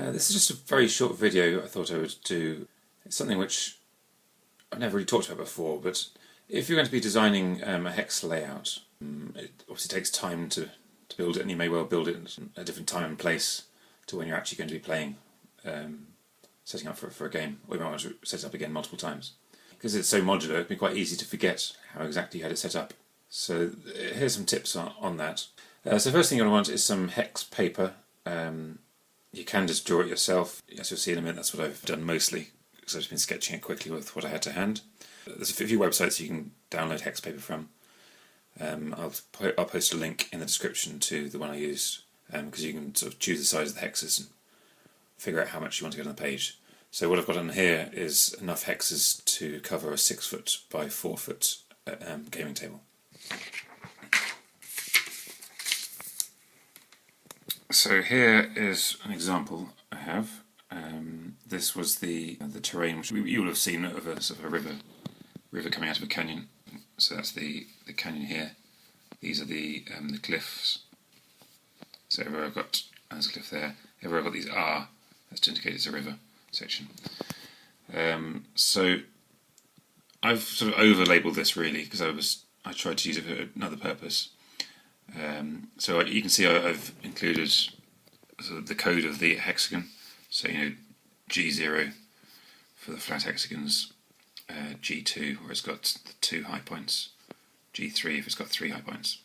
This is just a very short video I thought I would do. It's something which I've never really talked about before, but if you're going to be designing a hex layout, it obviously takes time to build it, and you may well build it at a different time and place to when you're actually going to be playing, setting up for a game, or you might want to set it up again multiple times. Because it's so modular, it can be quite easy to forget how exactly you had it set up. So here's some tips on that. So first thing you're going to want is some hex paper. You can just draw it yourself. As you'll see in a minute, that's what I've done mostly, because I've just been sketching it quickly with what I had to hand. There's a few websites you can download hex paper from. I'll post a link in the description to the one I used, because you can sort of choose the size of the hexes and figure out how much you want to get on the page. So what I've got on here is enough hexes to cover a 6 foot by 4 foot gaming table. So here is an example I have. This was the terrain which you will have seen of a sort of a river coming out of a canyon. So that's the canyon here. These are the cliffs. So everywhere I've got, there's a cliff there. Everywhere I've got these R, that's to indicate it's a river section. So I've sort of over-labelled this really because I tried to use it for another purpose. So you can see I've included sort of the code of the hexagon. So G0 for the flat hexagons, G2 where it's got the 2 high points, G3 if it's got 3 high points.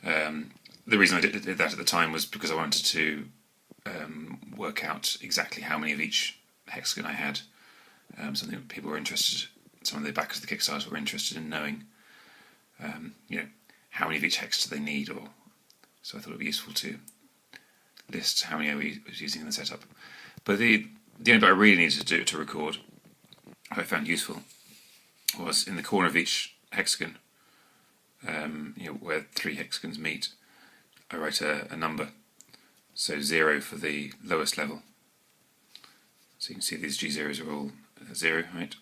The reason I did that at the time was because I wanted to work out exactly how many of each hexagon I had. Something that people were interested, some of the backers of the Kickstarter were interested in knowing, how many of each hex do they need, so I thought it would be useful to list how many I was using in the setup. But the only bit I really needed to do to record, what I found useful, was in the corner of each hexagon, where 3 hexagons meet, I write a number. So 0 for the lowest level. So you can see these G0s are all 0, right?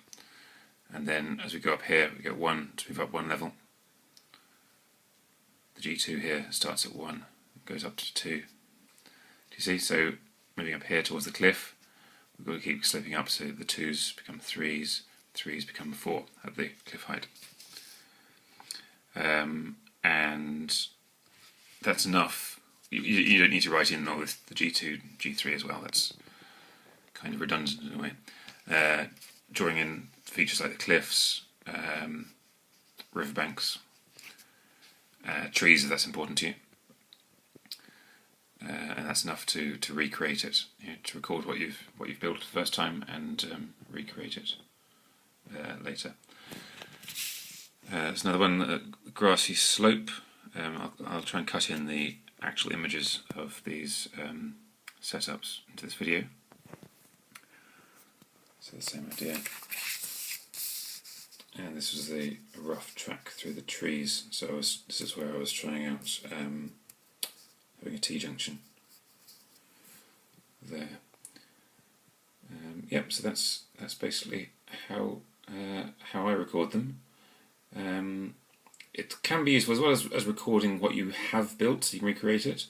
And then as we go up here, we get 1 to move up 1 level. The G2 here starts at 1, goes up to 2. Do you see? So moving up here towards the cliff, we've got to keep sloping up so the 2s become 3s, 3s become 4 at the cliff height. And that's enough. You don't need to write in all this, the G2, G3 as well. That's kind of redundant in a way. Drawing in features like the cliffs, riverbanks, trees if that's important to you, and that's enough to recreate it, to record what you've built the first time and recreate it later. There's another one, grassy slope. I'll try and cut in the actual images of these setups into this video. So the same idea. And this was the rough track through the trees. So this is where I was trying out having a T-junction there. Yep. So that's basically how I record them. It can be useful as well as recording what you have built, so you can recreate it.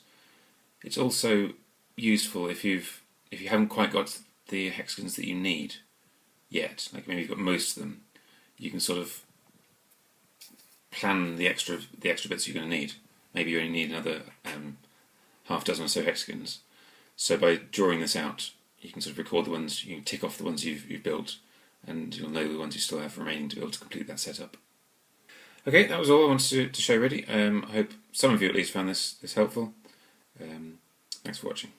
It's also useful if you haven't quite got the hexagons that you need yet. Like maybe you've got most of them. You can sort of plan the extra bits you're going to need. Maybe you only need another half dozen or so hexagons. So by drawing this out, you can sort of record the ones, you can tick off the ones you've built, and you'll know the ones you still have remaining to be able to complete that setup. Okay, that was all I wanted to show really. I hope some of you at least found this helpful. Thanks for watching.